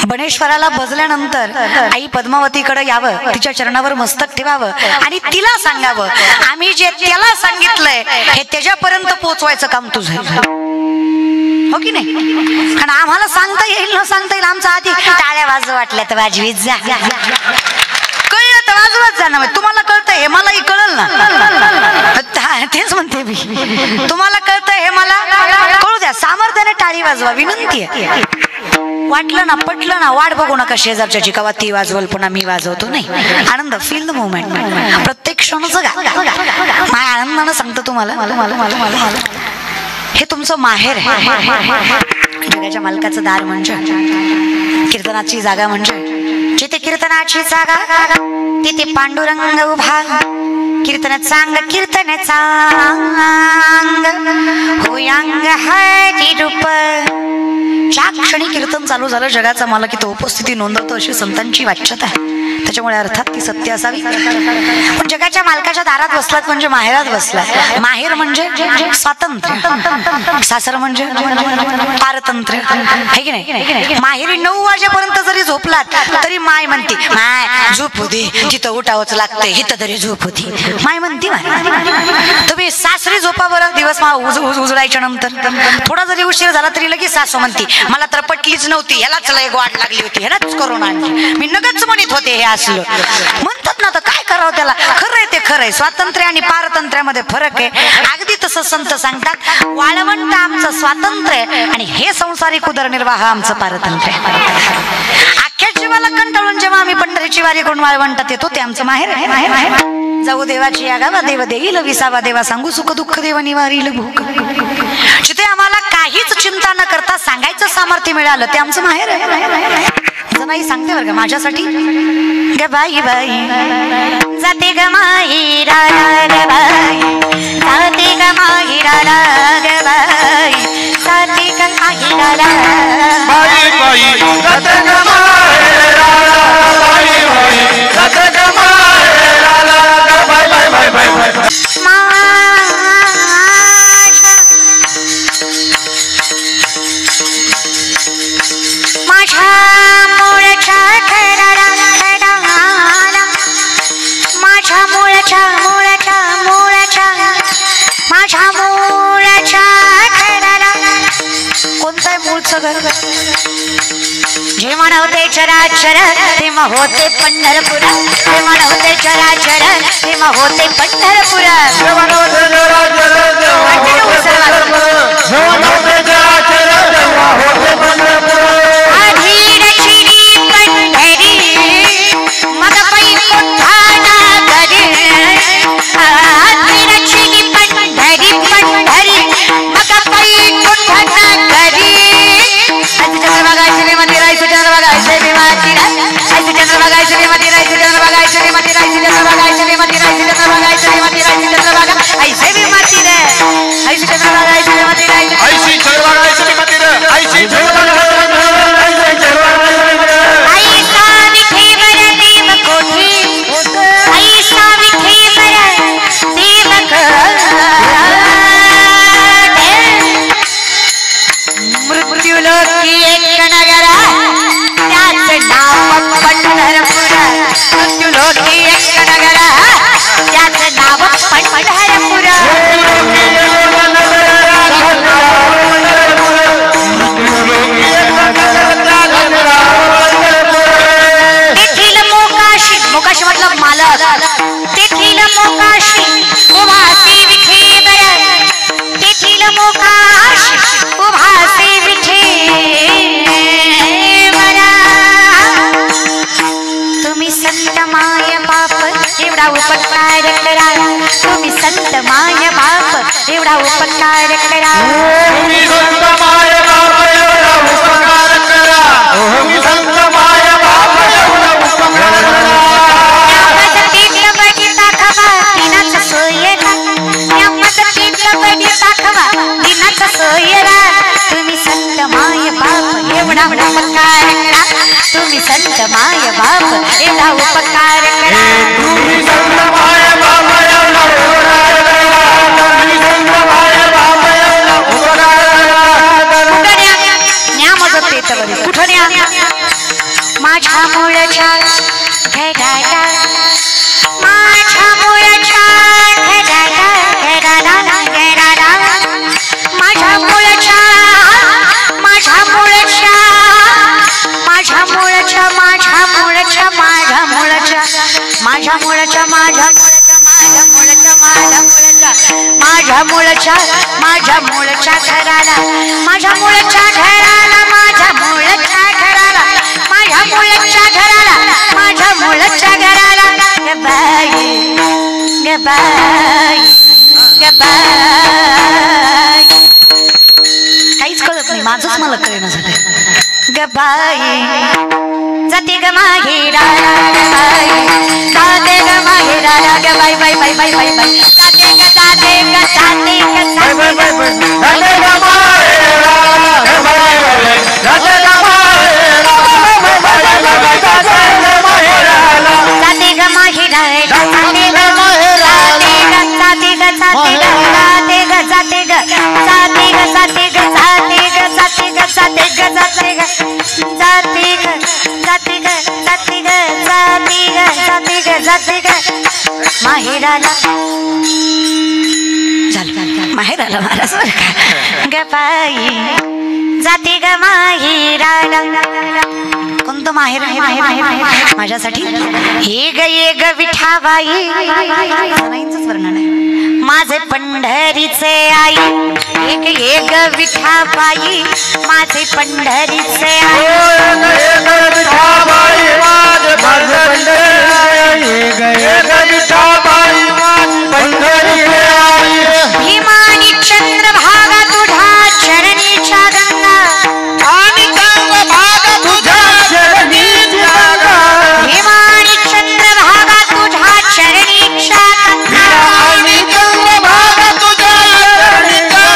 बनेश्वराला भजल्यानंतर आई पद्मावतीकडे यावं, तिच्या चरणावर मस्तक ठेवावं आणि तिला सांगावं आम्ही जे त्याला सांगितलंय हे त्याच्यापर्यंत पोहोचवायचं काम तुझं, हो की नाही? कारण आम्हाला सांगता येईल न सांगता येईल, आमचा आधी टाळ्या वाजव वाटल्या तर वाजवीत जा, कळलं तर वाजवत जा ना. तुम्हाला कळतंय हे मलाही कळलं ना, तेच म्हणते मी, तुम्हाला कळतंय हे मला कळू द्या. सामर्थ्याने टाळी वाजवा, विनंती आहे. वाटलं ना, पटलं ना, वाट बघू नका शेजारच्याची, कवा ती वाजवल पुन्हा मी वाजवतो, नाही. आनंद, फील द मोमेंट, प्रत्येक क्षण जगा. माझ्या आनंदानं सांगतो तुम्हाला, हे तुमचं माहेर आहे. जगाच्या मालकाचं दार म्हणजे कीर्तनाची जागा, म्हणजे जिथे कीर्तनाची जागा तिथे पांडुरंग उभा. कीर्तन चांग, कीर्तन चांग होयांग हरी रूप. ज्या क्षणी कीर्तन चालू झालं जगाचा मालक की तो उपस्थिती नोंदवतो अशी संतांची वाच्यता आहे. त्याच्यामुळे अर्थात ती सत्य असावी. पण जगाच्या मालकाच्या दारात बसलात म्हणजे माहेरात बसलात. माहेर म्हणजे स्वातंत्र्य, सासर म्हणजे पारतंत्र्य, है की नाही? माहेरी 9 वाजेपर्यंत जरी झोपलात तरी माय म्हणते, माय झोपू दे, जिथं उठावंच लागतंय हिथं तरी झोप होती, माय म्हणते. तुम्ही सासरी झोपा बरं, दिवस उजळायच्या नंतर थोडा जरी उशीर झाला तरी लगेच सासू म्हणते, मला तर पटलीच नव्हती, ह्यालाच लय वाट लागली होती, ह्यालाच करून आणली, मी नगच म्हणत होते हे असलं. म्हणतात ना, तर काय करावं त्याला. खरंय ते खरंय, स्वातंत्र्य आणि पारतंत्र्यामध्ये फरक आहे. अगदी तसं संत सांगतात, वाळवंट आमचं स्वातंत्र्य आणि हे संसारिक उदरनिर्वाह आमचं पारतंत्र्य. अख्ख्या जीवाला कंटाळून जेव्हा आम्ही पंढरीची वारी करून वाळवंटात येतो ते आमचं माहेर आहे. जाऊ देवाची या गावा, देव देईल विसावा, देवा सांगू सुख दुःख, देव निवारील भूक. जिथे आम्हाला काहीच चिंता न करता सांगायचं सामर्थ्य मिळालं ते आमचं माहेर आहे. जनाई सांगते बरं का माझ्यासाठी, ग बाई बाई जाते ग माहीरा ग बाई, जाते ग माहीरा ग बाई, जाते ग माहीरा बाई बाई, जाते ग माहीरा बाई बाई, जाते ग माहीरा बाई बाई बाई बाई. कोणतं मूळचं घर? जे म्हणवते चराचर तेव्हा होते पंढरपूर, जे म्हणवते चराचर तेव्हा होते पंढरपूर. तुम्ही संत माय बाप एवढा उपकार करा, तुम्ही संत माय बाप एवढा उपकार करा, तुम्ही संत माय बाप एवढा उपकार करा. मदतीला बघिता खवा दिनाचा सोयरा, या मदतीला बघिता खवा दिनाचा सोयरा. तुम्ही संत माय बाप एवढा उपकार करा, तुम्ही संत माय बाप एवढा उपकार करा, तुम्ही संत माय बाप एवढा उपकार करा, तुम्ही संत माय बाप एवढा उपकार करा. कुठं न्या मदत येतं बरी, कुठं न्या माझ्या मुळच्या घराला माझ्या मुळच्या घराला घराला घराला माझ्या मुळच्या माझ्या मुळच्या माझ्या मुळच्या माझ्या मुळच्या माझ्या मुळच्या माझ्या मुळच्या माझ्या मुळच्या माझ्या मुळच्या माझ्या मुळच्या घराला माझ्या मुळच्या घराला माझ्या मुळच्या घराला माझ्या मुळच्या घराला माझ्या मुळच्या घराला ग बाई ग बाई ग बाई काहीच कळत नाही माझंच मला कळेना झालंय ग बाई जाते ग माहेराला ग बाई जाते ग माहेराला ग बाई बाई बाई बाई बाई बाई जाते ग जाते ग जाते ग जाते ग माहेराला माहेराला महाराज ग बाई जाते ग माहेराला कोणतं माहेर आहे माझ्यासाठी हे ग विठाबाई नाहीच वर्णन आहे माझे पंढरीचे आई एक एक विठाबाई माझे पंढरीचे आई भीमानी चंद्रभागा तुझ्या चरणीच्या गंगा आणि गंगाभागा तुझ्या चरणीच्या गंगा भीमानी चंद्रभागा तुझ्या चरणीच्या गंगा आणि गंगाभागा तुझ्या चरणीच्या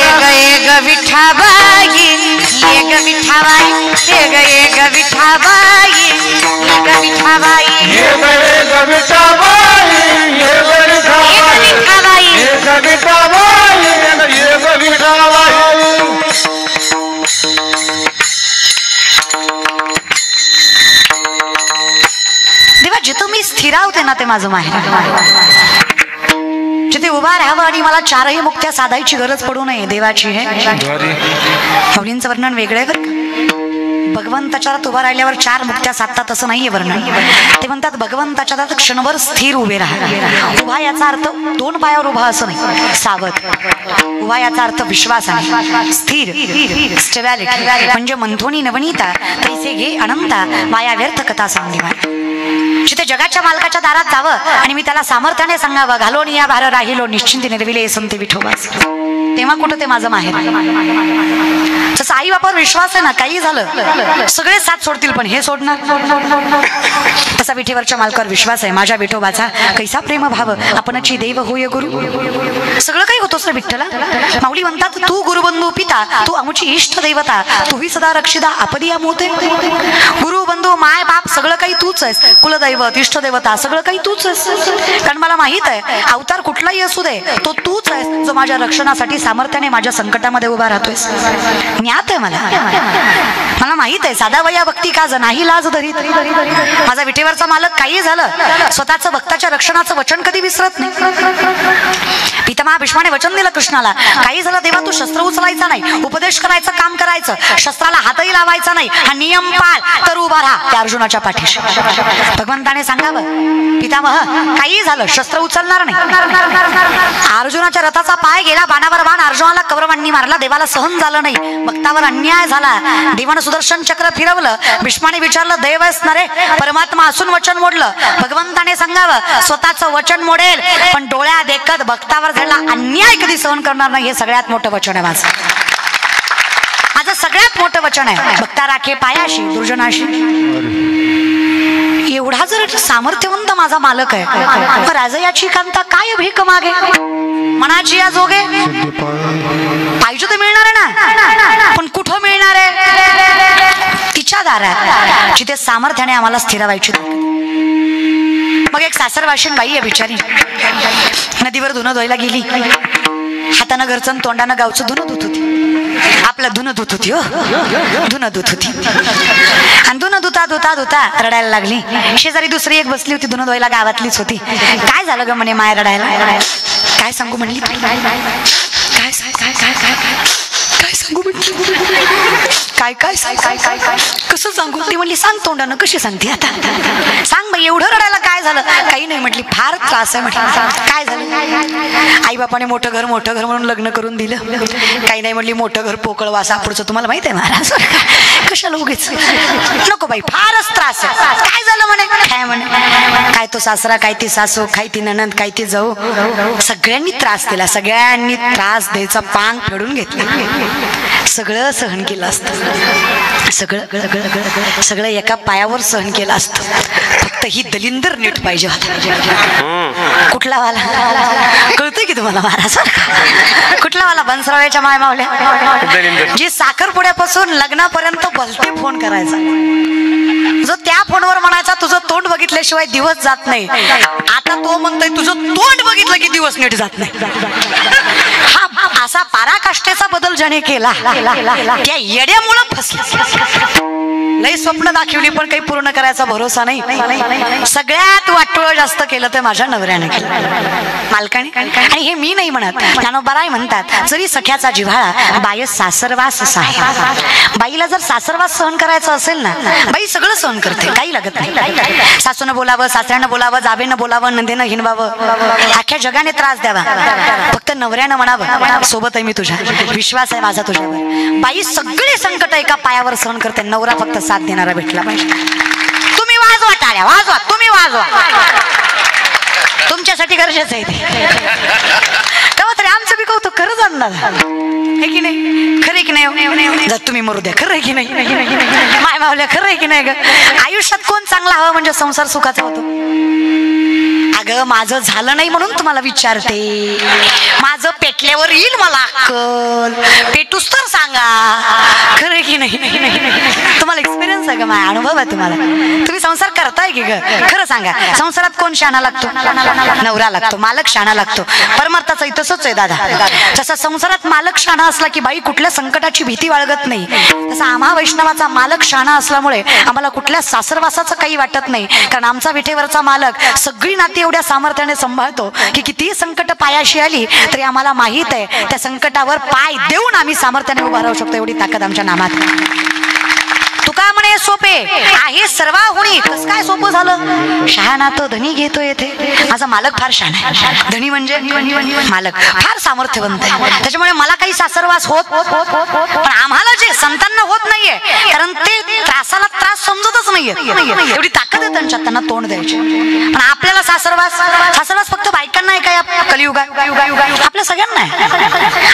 गंगा एक विठाबाई एक विठाबाई एक विठाबाई एक विठाबाई देवा जिथं मी स्थिरावते ना ते माझं माहेर जिथे उभा राहावं आणि मला चारही मुक्त्या साधायची गरज पडू नये देवाची हे माऊलींचं वर्णन वेगळं आहे बरं का भगवंताच्या दारात उभा राहिल्यावर चार मुक्त्या साधतात असं नाहीये वर्णन ते म्हणतात भगवंताच्या दारात क्षणभर स्थिर उभे राहा उभा याचा अर्थ दोन पायावर उभा असं नाही सावध उभा याचा अर्थ विश्वास आहे स्थिर स्टेबिलिटी म्हणजे मंथोनी नवनीता तैसे घे अनंता माया व्यर्थ कथा सांगली जिथे जगाच्या मालकाच्या दारात जावं आणि मी त्याला सामर्थ्याने सांगावं घालोन या भार राहिलो निश्चिंती निर्विले संत विठोबास तेव्हा कुठं ते माझं माहेर जसं आई बापावर विश्वास आहे ना काही झालं सगळे साथ सोडतील पण हे सोडणार तसा विठेवरच्या मालकावर विश्वास आहे माझ्या विठोबाचा कैसा प्रेम भाव आपणची देव होय गुरु सगळं काही होतोस रे विठ्ठला माऊली म्हणतात तू गुरुबंधू पिता तू आमची इष्ट देवता तूही सदा रक्षिता आपदी मोते गुरु बंधू माय बाप सगळं काही तूच आहेस कुलदैवत इष्ट देवता सगळं काही तूच आहेस कारण मला माहित आहे अवतार कुठलाही असू दे तो तूच आहेस जो माझ्या रक्षणासाठी सामर्थ्याने माझ्या संकटामध्ये उभा राहतोयस ज्ञात आहे मला माहित आहे साधा वया भक्ती का नाही लाज धरीत माझा विठेवरचा मालक काही झालं स्वतःचं भक्ताच्या रक्षणाचं वचन कधी विसरत नाही पितामहा भीष्माने वचन दिलं कृष्णाला काही झालं देवा तू शस्त्र उचलायचा नाही उपदेश करायचं काम करायचं शस्त्राला हातही लावायचा नाही हा नियम पाळ तर उभा राहा त्या अर्जुनाच्या पाठीशी भगवंताने सांगावं पितामह काही झालं शस्त्र उचलणार नाही अर्जुनाच्या रथाचा पाय गेला बाणावर बाण अर्जुनाला कवरवांनी मारला देवाला सहन झालं नाही भक्तावर अन्याय झाला देवानं सुदर्शन चक्र फिरवलं भीष्माने विचारलं देव आहेस ना रे परमात्मा असून वचन मोडलं भगवंताने सांगावं स्वतःचं वचन मोडेल पण डोळ्या देखत भक्तावर झाला अन्याय कधी सहन करणार नाही हे सगळ्यात मोठं वचन आहे माझं सगळ्यात मोठं वचन आहे भक्ता राखे पायाशी दुर्जनाशी एवढा जर सामर्थ्यवंत माझा मालक आहे राजयाची कांता काय भीक मागे मनाची या जोगे पाहिजे तर मिळणार आहे ना पण कुठं मिळणार आहे तिच्या दारात जिथे सामर्थ्याने आम्हाला स्थिरावायची मग एक सासरवाशीण बाई आहे बिचारी नदीवर धुणं धुवायला गेली हातानं घरचं तोंडानं गावचं धुणं धुत होती आपलं धुणं धुत होती हो धुणं धुत होती आणि धुणं धुता धुता धुता धुता रडायला लागली. शेजारी दुसरी एक बसली होती, धुणं धुवायला, गावातलीच होती. काय झालं ग म्हणे माय रडायला? काय सांगू म्हणली, काय सांगू म्हटली, काय काय काय कसं सांगू? ती म्हणली सांग तोंडानं. कशी सांगते आता, सांग बाई, एवढं रडायला काय झालं? काही नाही म्हटली, फार त्रास आहे म्हटलं. काय झालं? आई बापाने मोठं घर म्हणून लग्न करून दिलं. काही नाही म्हटली, मोठं घर पोकळ वासा पुढचं तुम्हाला माहित आहे महाराज, कशाला उगीच नको बाई, फारच त्रास आहे. काय झालं म्हणे? काय म्हणे, काय तो सासरा, काय ती सासू, काय ती नणंद, काय ती जाऊ, सगळ्यांनी त्रास दिला, सगळ्यांनी त्रास द्यायचा पांग फेडून घेतलं. सगळं सहन केलं असतं, सगळं एका पायावर सहन केलं असतं. फक्त ही दलिंदर नीट पाहिजे. कुठला वाला कळतंय की तुम्हाला महाराज? कुठला वाला? बनसरावाच्या माय मावल्या, जी साखरपुड्यापासून लग्नापर्यंत भलते फोन करायचा, जो त्या फोनवर म्हणायचा तुझं तोंड बघितल्याशिवाय दिवस जात नाही. आता तो म्हणतोय तुझं तोंड बघितलं की दिवस नीट जात नाही. हा असा पराकाष्ठेचा बदल ज्याने केला त्या येड्यामुळं फसला. लई स्वप्न दाखवली पण काही पूर्ण करायचा भरोसा नाही. सगळ्यात वाटोळ जास्त केलं ते माझ्या नवऱ्याने केलं, मालकाने. आणि हे मी नाही म्हणत, ज्ञानोबराय म्हणतात, जरी सख्याचा जिव्हाळा बाय सासरवास असा आहे. बाईला जर सासरवास सहन करायचा असेल ना, बाई सगळं सहन करते, काही लागत नाही. सासूनं बोलावं, सासऱ्यानं बोलावं, जावेनं बोलावं, नंदेनं हिंडवावं, अख्ख्या जगाने त्रास द्यावा, फक्त नवऱ्यानं म्हणावं सोबत आहे मी तुझ्या, विश्वास आहे माझा तुझ्यावर. बाई सगळे संकट एका पायावर सहन करते, नवरा फक्त साथ देणारा भेटला पाहिजे. तुम्ही वाजवा टाळ्या, वाजवा, तुम्ही वाजवा, तुमच्यासाठी गरजेचं आहे ते. तेव्हा तरी आमचं बी कौतुक खरंच आणणार आहे की नाही? खरे की नाही? तुम्ही मरू द्या, खरं आहे की नाही? माय मावल्या, खरं आहे की नाही ग? आयुष्यात कोण चांगला हवा म्हणजे संसार सुखाचा होतो. अगं माझं झालं नाही म्हणून तुम्हाला विचारते, माझं पेटल्यावर येईल मला अक्कल, पेटूस तर सांगा, खरं की नाही? तुम्हाला एक्सपिरियन्स आहे का? माझा अनुभव आहे तुम्हाला. तुम्ही संसार करताय की ग? खरं सांगा, संसारात कोण शाणा लागतो? नवरा लागतो, मालक शाणा लागतो. परमार्थाचं तसंच आहे दादा. जसा संसारात मालक शाणा असला की बाई कुठल्या संकटाची भीती बाळगत नाही, तसा आम्हा वैष्णवाचा मालक शाणा असल्यामुळे आम्हाला कुठल्या सासरवासाचं काही वाटत नाही. कारण आमचा विठेवरचा मालक सगळी नाती एवढ्या सामर्थ्याने सांभाळतो की किती संकट पायाशी आली तरी आम्हाला माहित आहे त्या संकटावर पाय देऊन आम्ही सामर्थ्याने उभा राहू शकतो. एवढी ताकद आमच्या नामात. तुका म्हणे सोपे आहे सर्वाहुनी. कसं काय सोपं झालं? शहाणा तो धनी घेतो येथे. माझा मालक फार शहाणा आहे. धनी म्हणजे मालक फार सामर्थ्यवंत आहे, त्याच्यामुळे मला काही सासरवास होत, पण आम्हाला जे संतांना होत नाहीये कारण ते त्रासाला त्रास समजतच नाहीये. एवढी ताकद आहे त्यांच्यात, त्यांना तोंड द्यायचे. पण आपल्याला सासरवास फक्त बायकांना आहे काय? कलियुगात आपल्या सगळ्यांना आहे.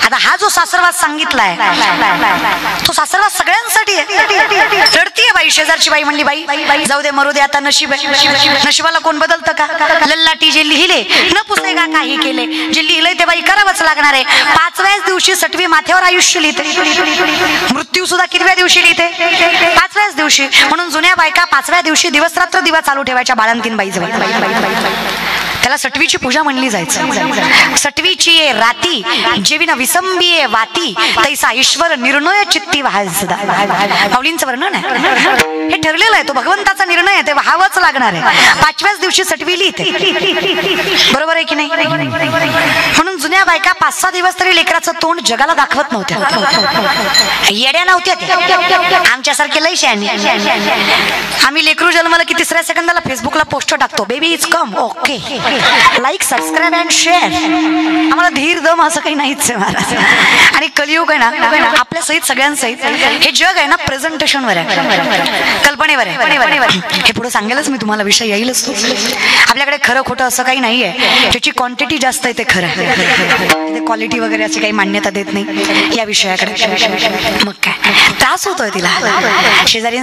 आता हा जो सासरवास सांगितलाय तो सासरवास सगळ्यांसाठी आहे. रडतीये बाई, शेजारची बाई म्हणली बाई जाऊ दे मरू दे आता, नशीब नशिबाला कोण बदलतं का? लल्लाटी जे लिहिले न पुसे का काही केले, जे लिहिलंय ते बाई करावंच लागणार आहे. 5व्याच दिवशी सटवी माथ्यावर आयुष्य लिहिते, मृत्यू सुद्धा कितव्या दिवशी लिहिते? 5व्याच दिवशी. म्हणून जुन्या बायका 5व्या दिवशी दिवस रात्र दिवा चालू ठेवायच्या बाळंतीन बाईजवळ. त्याला सटवीची पूजा म्हणली जायचं. सटवीची ये राती जेविना विसंबी वाती तैसा ईश्वर निर्णय चित्ती वाहायचं. माऊलींचं वर्णन आहे, हे ठरलेलं आहे, तो भगवंताचा निर्णय आहे, ते व्हावंच लागणार आहे. 5व्याच दिवशी सटवी लिहिते, बरोबर आहे की नाही? म्हणून जुन्या बायका 5-6 दिवस तरी लेकराचं तोंड जगाला दाखवत नव्हत्या. येड्या नव्हत्या त्या, आमच्यासारखे लय शहाणी. आम्ही लेकरू जन्माला की 3ऱ्या सेकंदाला फेसबुकला पोस्ट टाकतो, baby is come, okay, like subscribe and share. आम्हाला धीर दम असं काही नाहीच आहे महाराज. आणि कलियुग आहे ना आपल्या सहित सगळ्यांसहित, हे जग आहे ना प्रेझेंटेशनवर आहे, कल्पनेवर आहे. हे पुढे सांगेलच मी तुम्हाला, विषय येईलच तो. आपल्याकडे खरं खोटं असं काही नाहीये, त्याची क्वांटिटी जास्त आहे ते खरं, क्वालिटी वगैरे अशी काही मान्यता देत नाही या विषयाकडे. मग काय त्रास होतोय तिला. शेजारी